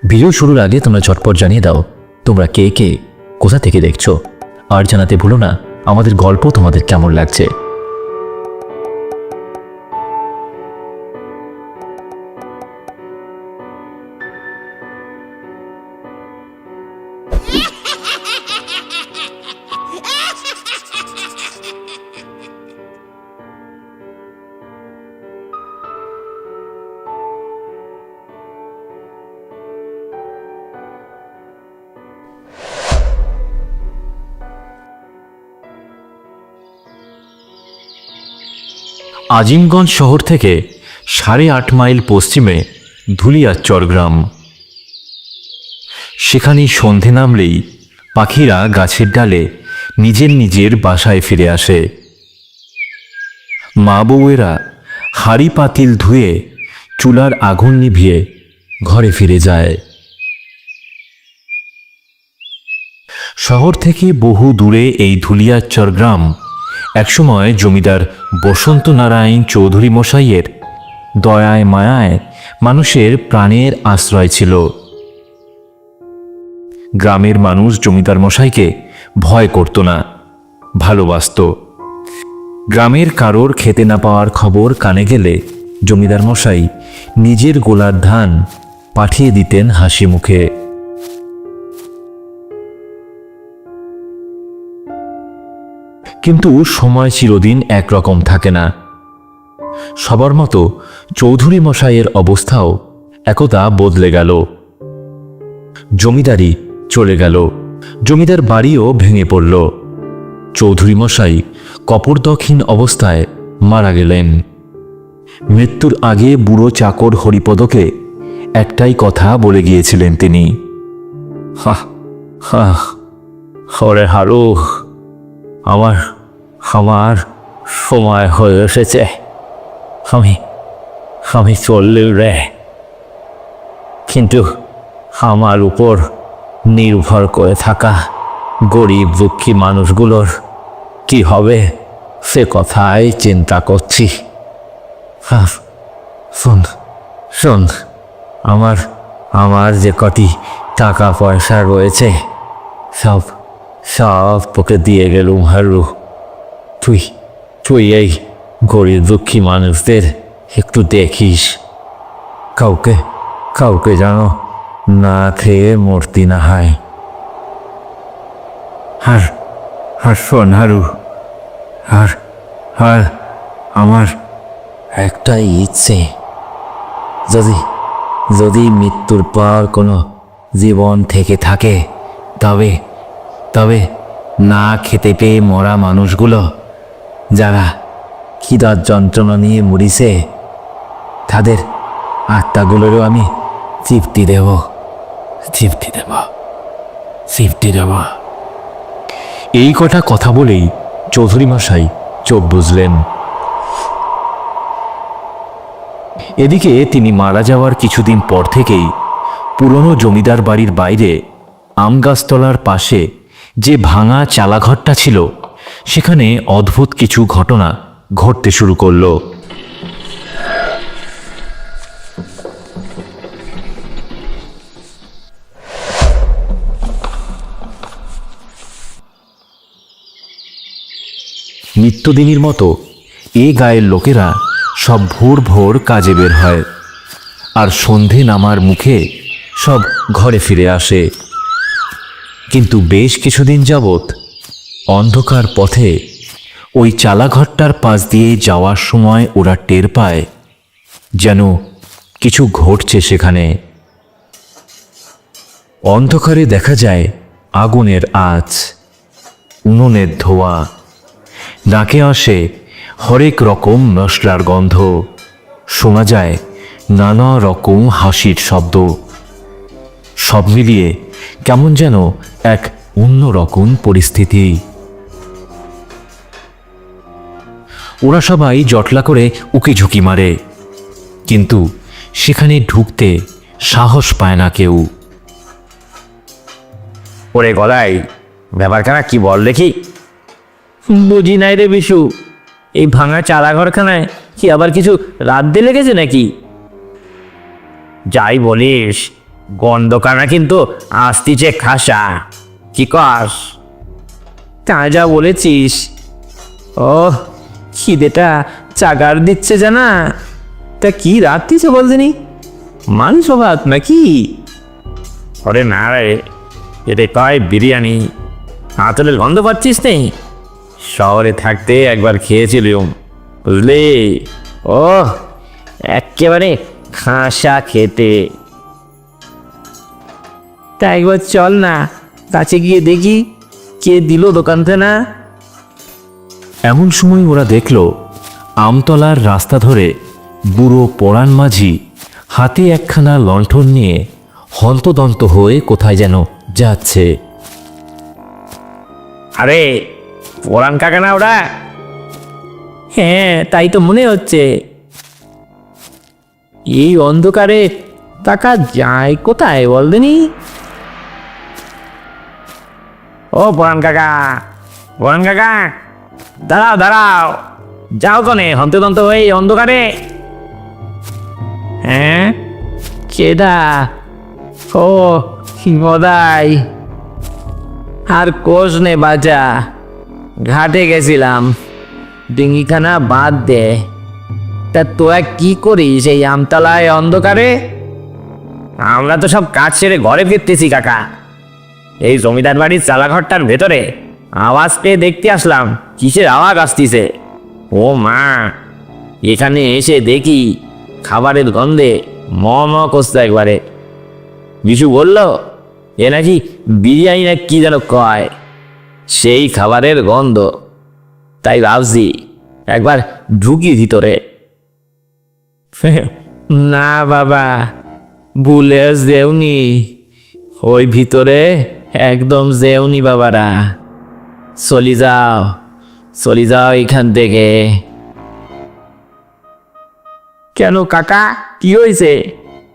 Video শুরুর আগে তোমরা ঝটপট জানিয়ে দাও তোমরা কে কে কোথা থেকে দেখছো, আর জানাতে ভুলো না আমাদের গল্প তোমাদের কেমন লাগছে। আজিমগঞ্জ শহর থেকে 8.5 মাইল পশ্চিমে ধুলিয়াচর গ্রাম। সেখানেই সন্ধে নামলেই পাখিরা গাছের ডালে নিজের নিজের বাসায় ফিরে আসে। মা বউয়েরা হাঁড়ি পাতিল ধুয়ে চুলার আগুন নিভিয়ে ঘরে ফিরে যায়। শহর থেকে বহু দূরে এই ধুলিয়াচর গ্রাম একসময় জমিদার বসন্ত নারায়ণ চৌধুরী মশাইয়ের দয়ায় মায়ায় মানুষের প্রাণের আশ্রয় ছিল। গ্রামের মানুষ জমিদার মশাইকে ভয় করত না, ভালোবাসত। গ্রামের কারোর খেতে না পাওয়ার খবর কানে গেলে জমিদার মশাই নিজের গোলার ধান পাঠিয়ে দিতেন হাসি মুখে। কিন্তু সময় চিরদিন একরকম থাকে না। সবার মতো চৌধুরী মশাইয়ের অবস্থাও একদা বদলে গেল। জমিদারি চলে গেল, জমিদার বাড়িও ভেঙে পড়ল। চৌধুরী মশাই কপর্দকহীন অবস্থায় মারা গেলেন। মৃত্যুর আগে বুড়ো চাকর হরিপদকে একটাই কথা বলে গিয়েছিলেন তিনি, হরে হারু, আমার সময় হয়ে এসেছে, আমি চললে রে। কিন্তু আমার উপর নির্ভর করে থাকা গরিব দুঃখী মানুষগুলোর কি হবে সে কথাই চিন্তা করছি। শোন, আমার যে কটি টাকা পয়সা রয়েছে সব তোকে দিয়ে গেলুম হারু। তুই এই গরিব দুঃখী মানুষদের একটু দেখিস, কাউকে যেন না খেয়ে মরতি না হয়। আর শোন হারু, আর আমার একটাই ইচ্ছে, যদি মৃত্যুর পর কোনো জীবন থেকে থাকে তবে না খেতে পেয়ে মরা মানুষগুলো যারা খিদার যন্ত্রণা নিয়ে মরিছে তাদের আত্মাগুলোরও আমি তৃপ্তি দেব। এই কথা বলেই চৌধুরী মশাই চোখ বুঝলেন। এদিকে তিনি মারা যাওয়ার কিছুদিন পর থেকেই পুরনো জমিদার বাড়ির বাইরে আমগাছতলার পাশে যে ভাঙা চালাঘরটা ছিল সেখানে অদ্ভুত কিছু ঘটনা ঘটতে শুরু করল। নিত্যদিনের মতো এ গায়ের লোকেরা সব ভোর কাজে বের হয়, আর সন্ধে নামার মুখে সব ঘরে ফিরে আসে। কিন্তু বেশ কিছুদিন যাবৎ অন্ধকার পথে ওই চালাঘরটার পাশ দিয়ে যাওয়ার সময় ওরা টের পায় যেন কিছু ঘটছে সেখানে। অন্ধকারে দেখা যায় আগুনের আঁচ, উনুনের ধোঁয়া, নাকে আসে হরেক রকম মশলার গন্ধ, শোনা যায় নানা রকম হাসির শব্দ। সব মিলিয়ে কেমন যেন এক অন্যরকম পরিস্থিতি। ওরা সবাই জটলা করে উকি ঝুঁকি মারে, কিন্তু সেখানে ঢুকতে সাহস পায় না কেউ। ওরে গলাই, ব্যাপারখানা কি বল দেখি। বুঝি নাই রে বিশু, এই ভাঙা চালাঘরখানায় কি আবার কিছু রাত দিয়ে লেগেছে নাকি? যাই বলিস, গন্ধকানা কিন্তু আসতিছে খাসা। কি কস? তা যা বলেছিস। ও খিদেটা চাগার দিচ্ছে জানা। তা কি রাত্রিছে বলদিনি? মাংস ভাত নাকি? আরে না রে, এটা কয় বিরিয়ানি। আতলের গন্ধ পাচ্ছিস নেই? শহরে থাকতে একবার খেয়েছিলাম, বুঝলি? ও একেবারে খাসা খেতে। তা একবার চল না, কাছে গিয়ে দেখি কে দিল দোকানতে না। এমন সময় ওরা দেখল আমতলার রাস্তা ধরে বুড়ো পরাণ মাঝি হাতে একখানা লণ্ঠন নিয়ে হন্তদন্ত হয়ে কোথায় যেন যাচ্ছে। আরে পরাণ কাকা না ওরা? হ্যাঁ, তাই তো মনে হচ্ছে। এই অন্ধকারে টাকা যায় কোথায় বলদিনি? ও পরাণ কাকা, পরাণ কাকা, দাঁড়াও দাঁড়াও, যাও কনে হন্তদন্ত হয়ে অন্ধকারে? হ্যাঁ, কেডা? ও হিমদাই। আর কোষ নে বাজা, ঘাটে গেছিলাম, ডিঙ্গিখানা বাদ দে। তা তোরা কি করিস এই আমতলায় অন্ধকারে? আমরা তো সব কাজ সেরে ঘরে ফিরতেছি কাকা। এই জমিদার বাড়ির চালাঘরটার ভেতরে আওয়াজ পেয়ে দেখতে আসলাম কিসের আওয়াজ আসতিছে। ও মা, এখানে এসে দেখি খাবারের গন্ধে ম ম করছে একবারে। বিশু বলল এ নাকি বিরিয়ানি না কি যেন কয়, সেই খাবারের গন্ধ। তাই ভাবছি একবার ঢুকি ভিতরে। না বাবা, ভুলে যেওনি, ওই ভিতরে একদম যেওনি বাবারা। চলি যাও, চলি যাও এখান থেকে। কেন কাকা, কি হয়েছে?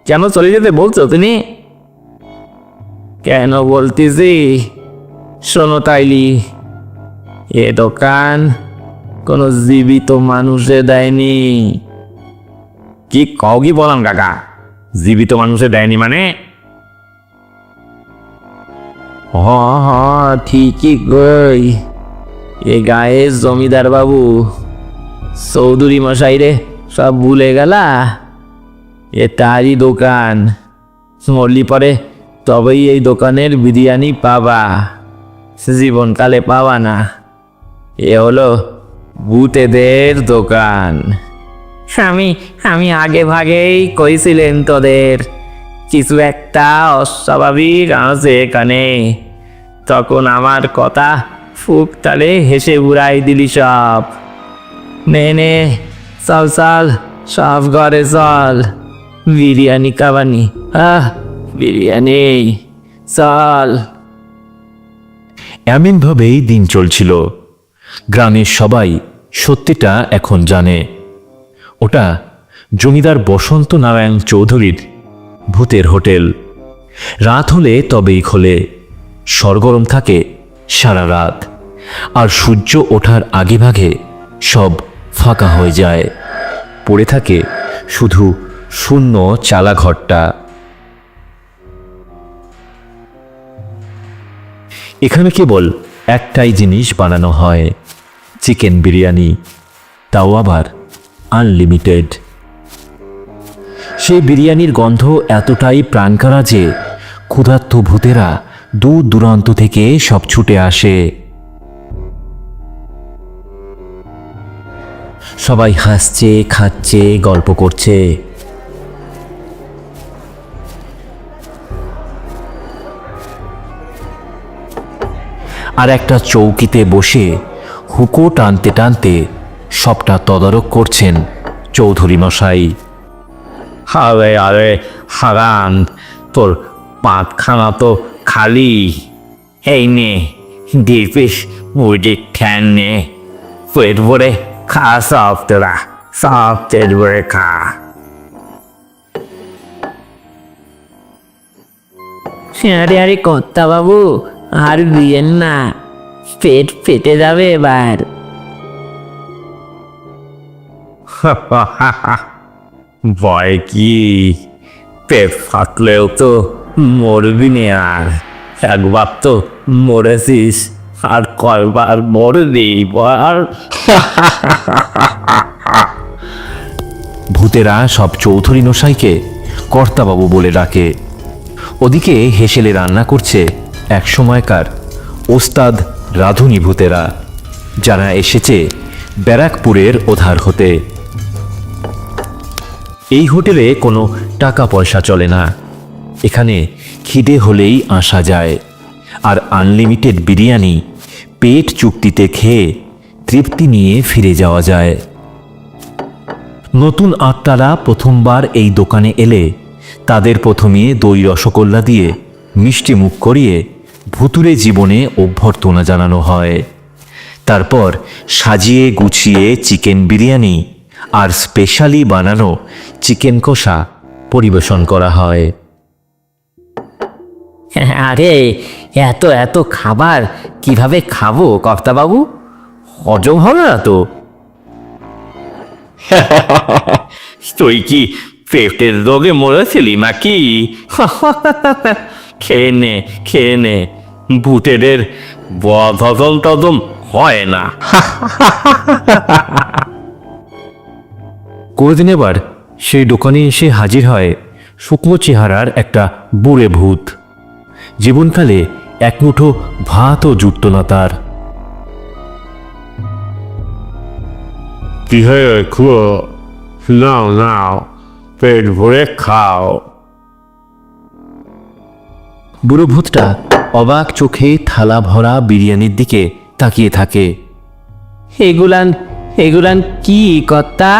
কেন চলে যেতে বলছো তুমি? কেন বলতেছি শোনো তাইলি, এ দোকান কোনো জীবিত মানুষে দেয়নি। কি কও কি বলাম কাকা? জীবিত মানুষে দেয়নি মানে? হ হ ঠিকই কই। এ গায়ে জমিদার বাবু চৌধুরী মশাই রে সব ভুলে গেলা। এ তারই দোকান, মরলি পরে তবেই এই দোকানের বিরিয়ানি পাবা, জীবনকালে পাবা না। এ হলো ভূতেদের দোকান। আমি আগে ভাগেই কইছিলেন তোদের কিছু একটা অস্বাভাবিক আছে এখানে। তখন আমার কথা ফুক তালে হেসে উড়াই দিলি সব। নে নে চল চল, সব ঘরে চল, বিরিয়ানি খাবানি। বিরিয়ানি, চল। এমনভাবেই দিন চলছিল। গ্রামের সবাই সত্যিটা এখন জানে। ওটা জমিদার বসন্ত নারায়ণ চৌধুরীর ভূতের হোটেল। রাত হলে তবেই খোলে, সরগরম থাকে সারা রাত, আর সূর্য ওঠার আগে ভাগে সব ফাঁকা হয়ে যায়। পড়ে থাকে শুধু শূন্য চালাঘরটা। এখানে কেবল একটাই জিনিস বানানো হয়, চিকেন বিরিয়ানি, তাও আবার আনলিমিটেড। সেই বিরিয়ানির গন্ধ এতটাই প্রাণকারা যে ক্ষুধার্ত ভূতেরা দূর দূরান্ত থেকে সব ছুটে আসে। সবাই হাসছে, খাচ্ছে, গল্প করছে। আর একটা চৌকিতে বসে হুকো টানতে টানতে সবটা তদারক করছেন চৌধুরী মশাই। আরে আরে হারান, তোর পাতখানা তো খালি। এই নে দিপিস মুরগির ঠ্যাং নে, পেট ভরে খা সব, তোরা সব পেট ভরে খা। আরে আরে কর্তা বাবু, আর দিয়েন না, পেট ফেটে যাবে এবার। ভয় কি? পেট ফাটলেও তো মরবি নে আর, একবার তো মরেছিস, আর কয়বার মরবি বল? ভূতেরা সব চৌধুরী মশাইকে কর্তাবাবু বলে ডাকে। ওদিকে হেসেলে রান্না করছে এক সময়কার ওস্তাদ রাঁধুনি ভূতেরা, যারা এসেছে ব্যারাকপুরের ওধার হতে। এই হোটেলে কোনো টাকা পয়সা চলে না, এখানে খিদে হলেই আসা যায়, আর আনলিমিটেড বিরিয়ানি পেট চুক্তিতে খেয়ে তৃপ্তি নিয়ে ফিরে যাওয়া যায়। নতুন আত্মারা প্রথমবার এই দোকানে এলে তাদের প্রথমে দই রসগোল্লা দিয়ে মিষ্টি মুখ করিয়ে ভুতুরে জীবনে অভ্যর্থনা জানানো হয়। তারপর সাজিয়ে গুছিয়ে চিকেন বিরিয়ানি আর স্পেশালি বানানো চিকেন কষা পরিবেশন করা হয়। আরে এত এত খাবার কিভাবে খাবো কর্তাবাবু? হজম হবে না তো। তুই কি পেটের রোগে মরেছিলি নাকি? খেয়ে নে খেয়ে নে, ভূতেদের বদল টদম হয় না। কোনদিন এবার সেই দোকানে এসে হাজির হয় শুকনো চেহারার একটা বুড়ে ভূত। জীবনকালে এক মুঠো ভাতও জুটত না তার। কি হয়ে খুঁড়ো, নাও নাও, পেট ভরে খাও। বুড়ো ভূতটা অবাক চোখে থালা ভরা বিরিয়ানির দিকে তাকিয়ে থাকে। এগুলান এগুলান কি কর্তা?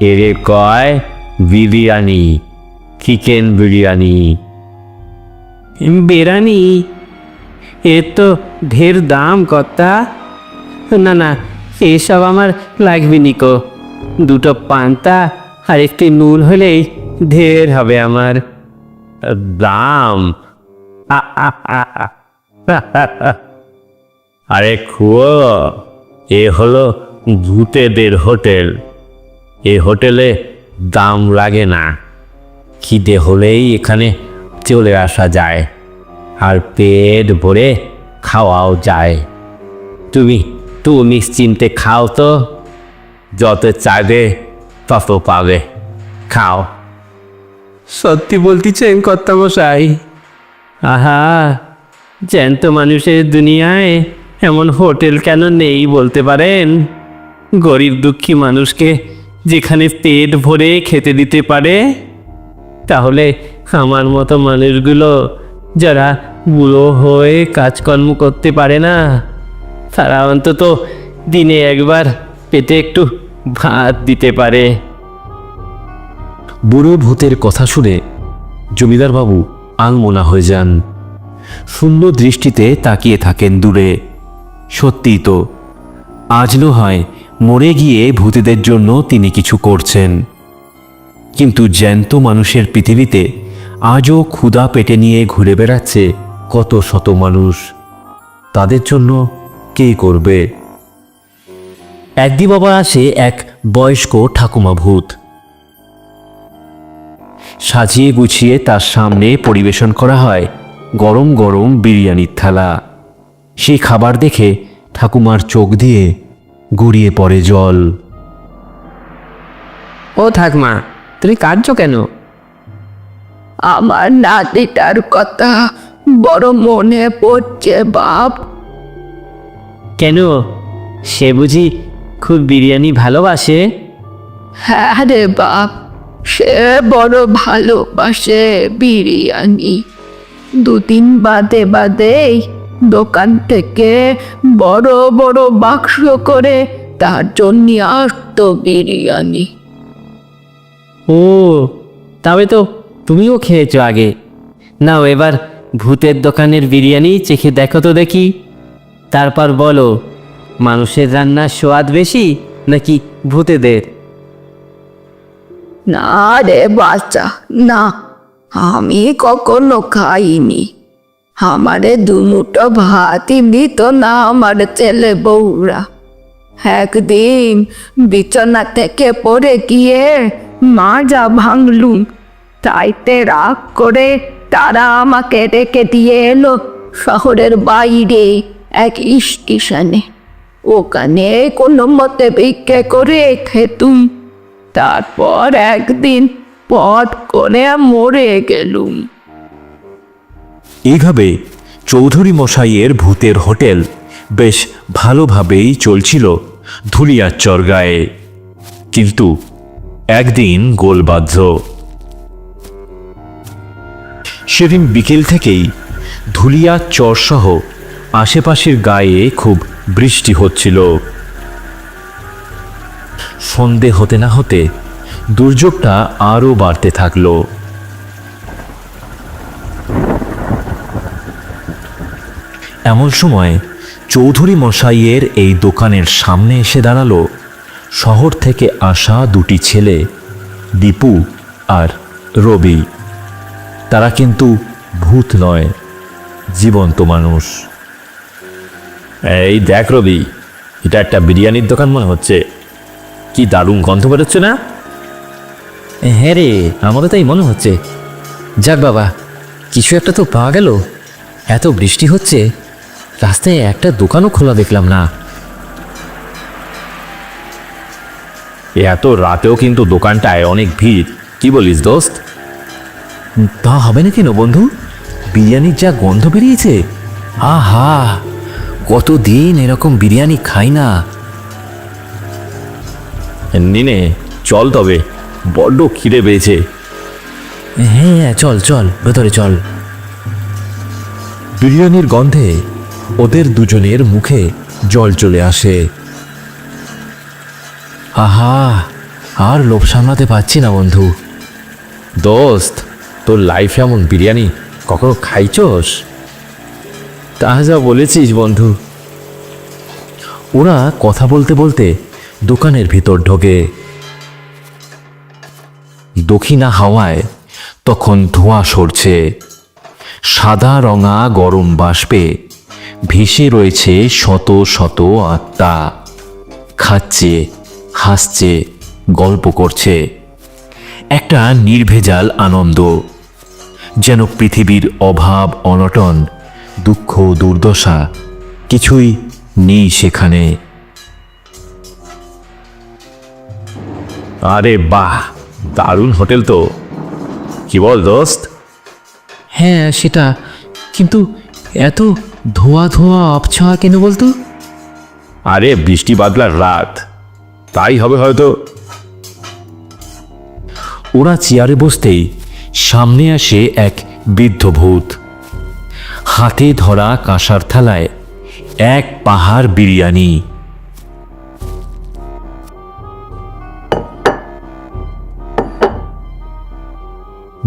এরে কয় বিরিয়ানি, চিকেন বিরিয়ানি। বিরিয়ানি? এর তো ঢের দাম কর্তা। না না, এসব আমার লাগবে নিকো। দুটো পান্তা আর একটি নুন হলেই ঢের হবে আমার। দাম? আরে খুয়ো, এ হলো ভূতেদের হোটেল, এ হোটেলে দাম লাগে না। খিদে হলেই এখানে চলে আসা যায়, আর পেট ভরে খাওয়াও যায়। তুমি নিশ্চিন্তে খাও তো, যত চাইবে তত পাবে, খাও। সত্যি বলতেছেন কর্তামশাই? আহা, জ্যান্ত মানুষের দুনিয়ায় এমন হোটেল কেন নেই বলতে পারেন? গরিব দুঃখী মানুষকে যেখানে পেট ভরে খেতে দিতে পারে, তাহলে আমার মতো মানুষগুলো যারা বুড়ো হয়ে কাজকর্ম করতে পারে না, তারা অন্তত দিনে একবার পেটে একটু ভাত দিতে পারে। বুড়ো ভূতের কথা শুনে জমিদার বাবু আলমোনা হয়ে যান। শূন্য দৃষ্টিতে তাকিয়ে থাকেন দূরে। সত্যিই তো, আজ হয় মরে গিয়ে ভূতেদের জন্য তিনি কিছু করছেন, কিন্তু জ্যান্ত মানুষের পৃথিবীতে আজও ক্ষুধা পেটে নিয়ে ঘুরে বেড়াচ্ছে কত শত মানুষ। তাদের জন্য কে করবে? একদিন বাবা আসে এক বয়স্ক ঠাকুমা ভূত। সাজিয়ে গুছিয়ে তার সামনে পরিবেশন করা হয় গরম গরম বিরিয়ানির থালা। সেই খাবার দেখে ঠাকুমার চোখ দিয়ে গড়িয়ে পড়ে জল। ও ঠাকমা, তুমি কাঁদছো কেন? আমার নাতিটার কথা বড় মনে পড়ছে বাপ। কেন, সে বুঝি খুব বিরিয়ানি ভালোবাসে? হ্যাঁ রে বাপ, সে বড় ভালোবাসে বিরিয়ানি। দুদিন বাদে বাদেই দোকান থেকে বড় বড় বাক্স করে তার জন্য আসতো বিরিয়ানি। ও, তবে তো তুমিও খেয়েছো আগে। নাও এবার ভূতের দোকানের বিরিয়ানি চেখে দেখো তো দেখি, তারপর বলো মানুষের রান্নার স্বাদ বেশি নাকি ভূতেদের। না রে বাচ্চা, না, আমি কখনো খাইনি। আমারে দুমুটো ভাতই দিত না আমার ছেলে বউরা। একদিন বিছানা থেকে পড়ে গিয়ে মাজা ভাঙলুম, তাইতে রাগ করে তারা আমাকে রেখে দিয়ে এলো শহরের বাইরে এক স্টেশনে। ওখানে কোনো মতে ভিক্ষে করে খেতুম। তারপর একদিন পথ করে মরে গেলুম। এইভাবে চৌধুরী মশাইয়ের ভূতের হোটেল বেশ ভালোভাবেই চলছিল ধুলিয়াচর গায়ে। কিন্তু একদিন গোল বাধ্য। সেদিন বিকেল থেকেই ধুলিয়াচর সহ আশেপাশের গায়ে খুব বৃষ্টি হচ্ছিল। সন্ধে হতে না হতে দুর্যোগটা আরও বাড়তে থাকলো। এমন সময় চৌধুরী মশাইয়ের এই দোকানের সামনে এসে দাঁড়ালো শহর থেকে আসা দুটি ছেলে, দীপু আর রবি। তারা কিন্তু ভূত নয়, জীবন্ত মানুষ। এই দেখ রবি, এটা একটা বিরিয়ানির দোকান মনে হচ্ছে। কি দারুণ গন্ধ বেরোচ্ছে না? হ্যাঁ রে, আমারও তাই মনে হচ্ছে। যাক বাবা, কিছু একটা তো পাওয়া গেল। এত বৃষ্টি হচ্ছে, রাস্তায় একটা দোকানও খোলা দেখলাম না। এত রাতেও কিন্তু দোকানটায় অনেক ভিড়। কি বলিস দোস্ত? তা হবে না কেন বন্ধু? বিরিয়ানির যা গন্ধ বেরিয়েছে, আহা, কতদিন এরকম বিরিয়ানি খাই না। নিনে চল তবে, বড্ড খিদে পেয়েছে। হ্যাঁ চল চল, ভেতরে চল। বিরিয়ানির গন্ধে ওদের দুজনের মুখে জল চলে আসে। আহা, আর লোভ সামলাতে পারছি না বন্ধু। দোস্ত, তোর লাইফে এমন বিরিয়ানি কখনো খাইছস? তা যা বলেছিস বন্ধু। ওরা কথা বলতে বলতে দোকানের ভিতর ঢোকে। দক্ষিণা হাওয়ায় তখন ধোঁয়া সরছে। সাদা রঙা গরম বাষ্পে ভেসে রয়েছে শত শত আত্মা। খাচ্ছে, হাসছে, গল্প করছে। একটা নির্ভেজাল আনন্দ, যেন পৃথিবীর অভাব অনটন, দুঃখ দুর্দশা কিছুই নেই সেখানে। আরে বাহ, দারুণ হোটেল তো। কি বল দোস্ত? হ্যাঁ সেটা, কিন্তু এত ধোয়া ধোয়া আবছা কেন বলতো? আরে বৃষ্টি বাদলার রাত, তাই হবে হয়তো। ওরা চেয়ারে বসতেই সামনে আসে এক বৃদ্ধ ভূত। হাতে ধরা কাঁসার থালায় এক পাহাড় বিরিয়ানি।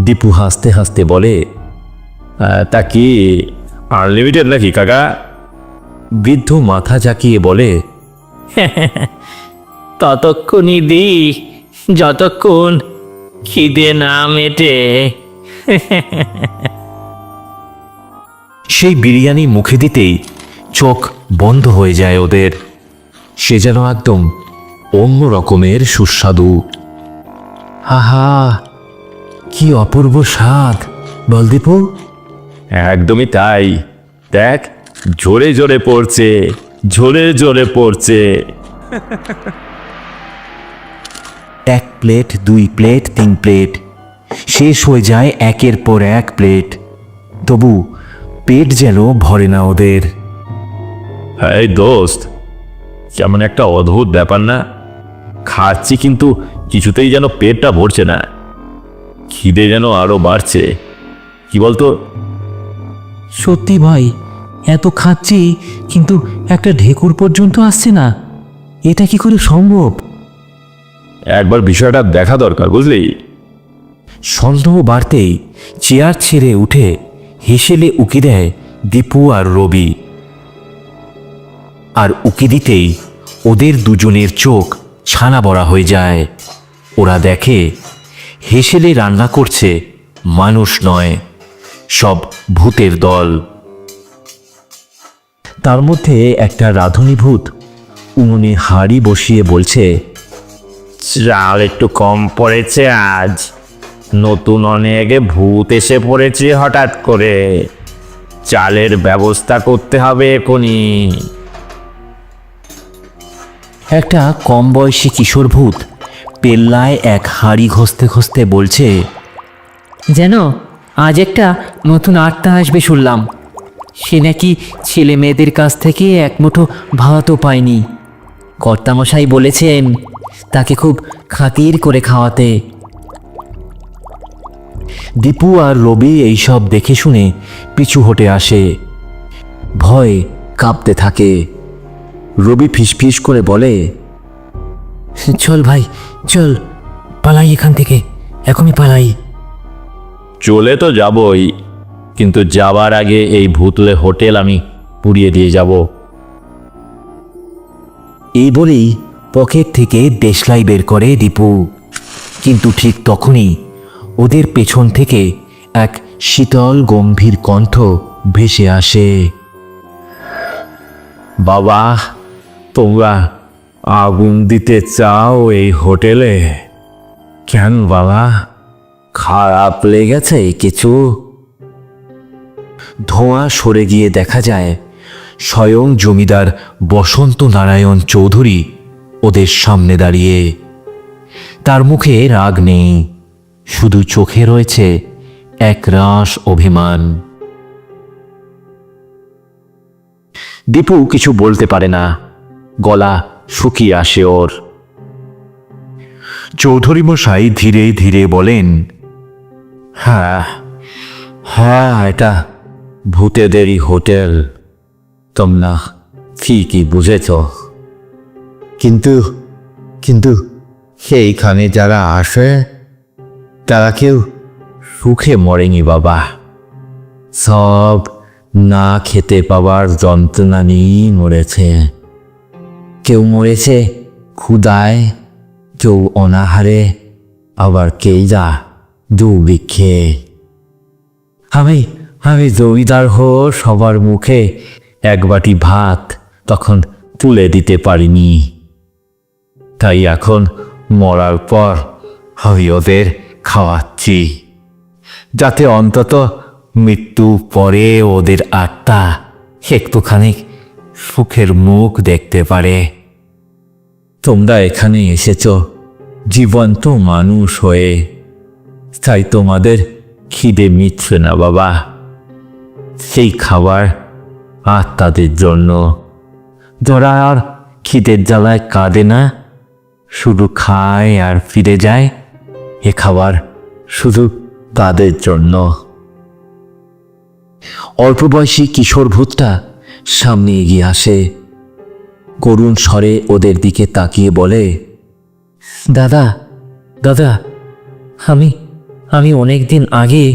দীপু হাসতে হাসতে বলে, তা কি আনলিমিটেড নাকি কাকা? বৃদ্ধ মাথা জাকিয়ে বলে, ততক্ষণই দি যতক্ষণ খিদে না মেটে। সেই বিরিয়ানি মুখে দিতেই চোখ বন্ধ হয়ে যায় ওদের। সে যেন একদম অন্য রকমের সুস্বাদু। আহা, কি অপূর্ব স্বাদ বল দীপু। একদমই তাই। দেখ, জোরে জোরে পড়ছে, জোরে জোরে পড়ছে। এক প্লেট, দুই প্লেট, তিন প্লেট, শেষ হয়ে যায় একের পর এক প্লেট। তবু পেট যেন ভরে না ওদের। এই দোস্ত, কেমন একটা অদ্ভুত ব্যাপার না? খাচ্ছি কিন্তু কিছুতেই যেন পেটটা ভরছে না, খিদে যেন আরো বাড়ছে। কি বলতো? সত্যি ভাই, এত খাচ্ছি কিন্তু একটা ঢেকুর পর্যন্ত আসছে না। এটা কি করে সম্ভব? একবার বিষয়টা দেখা দরকার, বুঝলি? সন্দেহ বাড়তেই চেয়ার ছেড়ে উঠে হেসেলে উকি দেয় দীপু আর রবি। আর উকি দিতেই ওদের দুজনের চোখ ছানা বড়া হয়ে যায়। ওরা দেখে হেসেলে রান্না করছে মানুষ নয়, সব ভূতের দল। তার মধ্যে একটা রাঁধুনি ভূত উনুনে হাঁড়ি বসিয়ে বলছে, চাল একটু কম পড়েছে আজ, নতুন অনেক ভূত এসে পড়েছে হঠাৎ করে। চালের ব্যবস্থা করতে হবে এখনই। একটা কম বয়সী কিশোর ভূত পেল্লায় এক হাঁড়ি ঘষতে ঘষতে বলছে, যেন আজ একটা নতুন আত্মা আসবে শুনলাম। সে নাকি ছেলে মেয়েদের কাছ থেকে এক মুঠো ভাতও পায়নি। কর্তামশাই বলেছেন তাকে খুব খাতির করে খাওয়াতে। দীপু আর রবি এইসব দেখে শুনে পিছু হটে আসে, ভয় কাঁপতে থাকে। রবি ফিসফিস করে বলে, চল ভাই চল, পালাই এখান থেকে, এখনই পালাই। চলে তো যাবই, কিন্তু যাবার আগে এই ভূতলে হোটেল আমি পুড়িয়ে দিয়ে যাব। এই বলেই পকেট থেকে দেশলাই বের করে দীপু। কিন্তু ঠিক তখনই ওদের পেছন থেকে এক শীতল গম্ভীর কণ্ঠ ভেসে আসে, বাবা, তোমরা আগুন দিতে চাও এই হোটেলে? কেন বাবা, খারাপ লেগেছে কিছু? ধোঁয়া সরে গিয়ে দেখা যায় স্বয়ং জমিদার বসন্ত নারায়ণ চৌধুরী ওদের সামনে দাঁড়িয়ে। তার মুখে রাগ নেই, শুধু চোখে রয়েছে এক রাস অভিমান। দীপু কিছু বলতে পারে না, গলা শুকিয়ে আসে ওর। চৌধুরী মশাই ধীরে ধীরে বলেন, হ্যাঁ হ্যাঁ, এটা ভূতেদেরই হোটেল, তোমরা ঠিকই বুঝেছ। কিন্তু কিন্তু সেইখানে যারা আসে তারা কেউ সুখে মরেনি বাবা। সব না খেতে পাওয়ার যন্ত্রণা নিয়েই মরেছে। কেউ মরেছে ক্ষুধায়, কেউ অনাহারে, আবার কেউ যা দুর্ভিক্ষে। আমি জমিদার সবার মুখে এক বাটি ভাত তখন তুলে দিতে পারিনি। তাই এখন মরার পর আমি ওদের খাওয়াচ্ছি, যাতে অন্তত মৃত্যু পরে ওদের আত্মা একটুখানি সুখের মুখ দেখতে পারে। তোমরা এখানে এসেছ জীবন্ত মানুষ হয়ে, তাই তোমাদের খিদে মিটছে না বাবা। সেই খাবার আত্মাদের জন্য, যারা আর খিদের জ্বালায় কাঁদে না, শুধু খায় আর ফিরে যায়। এ খাবার শুধু তাদের জন্য। অল্প বয়সী কিশোর ভূতটা সামনে এগিয়ে আসে, করুণ স্বরে ওদের দিকে তাকিয়ে বলে, দাদা দাদা, আমি অনেক দিন আগে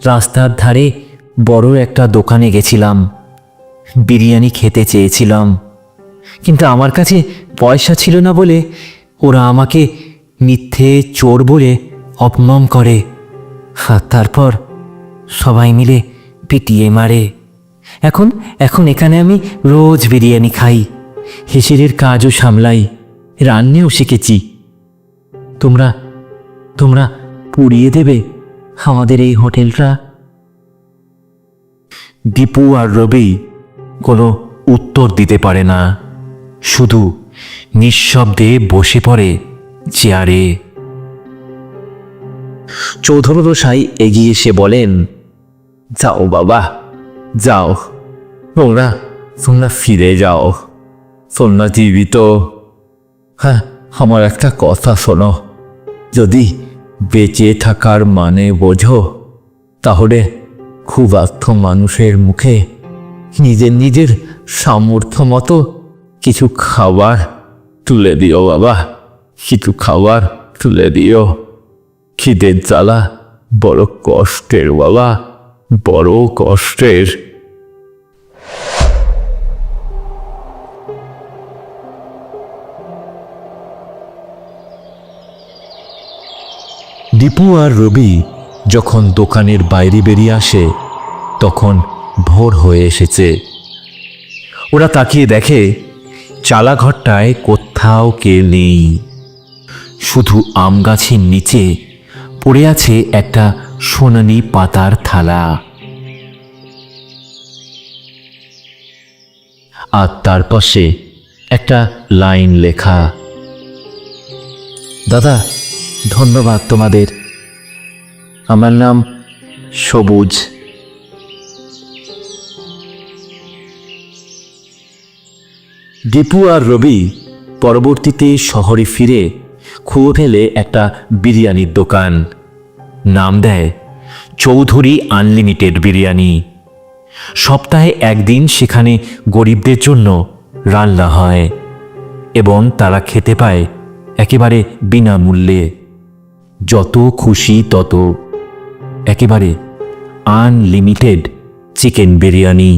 রাস্তার ধারে বড় একটা দোকানে গেছিলাম, বিরিয়ানি খেতে চেয়েছিলাম, কিন্তু আমার কাছে পয়সা ছিল না বলে ওরা আমাকে মিথ্যে চোর বলে অপমান করে, আর তারপর সবাই মিলে পিটিয়ে মারে। এখন এখানে আমি রোজ বিরিয়ানি খাই, হেসেরের কাজও সামলাই, রান্নাও শিখেছি। তোমরা পুড়িয়ে দেবে আমাদের এই হোটেলটা? দীপু আর রবি কোনো উত্তর দিতে পারে না, শুধু নিঃশব্দে বসে পড়ে চেয়ারে। চৌধুরী মশাই এগিয়ে এসে বলেন, যাও বাবা, যাও, তোমরা ফিরে যাও, তোমরা জীবিত। হ্যাঁ, আমার একটা কথা শোনো, যদি বেঁচে থাকার মানে বোঝো, তাহলে ক্ষুধার্ত মানুষের মুখে নিজের সামর্থ্য মতো কিছু খাবার তুলে দিও বাবা, কিছু খাবার তুলে দিও। খিদের জ্বালা বড় কষ্টের বাবা, বড় কষ্টের। দীপু আর রবি যখন দোকানের বাইরে বেরিয়ে আসে তখন ভোর হয়ে এসেছে। ওরা তাকিয়ে দেখে চালাঘরটায় কোথাও কেউ নেই, শুধু আম গাছের নিচে পড়ে আছে একটা সোনালি পাতার থালা, আর তার পাশে একটা লাইন লেখা, দাদা ধন্যবাদ তোমাদের, আমার নাম সবুজ। দীপু আর রবি পরবর্তীতে শহরে ফিরে খুঁজে ফেলে একটা বিরিয়ানির দোকান, নাম দেয় চৌধুরী আনলিমিটেড বিরিয়ানি। সপ্তাহে একদিন সেখানে গরিবদের জন্য রান্না হয় এবং তারা খেতে পায় একেবারে বিনামূল্যে, যত খুশি তত, একেবারে আনলিমিটেড চিকেন বিরিয়ানি।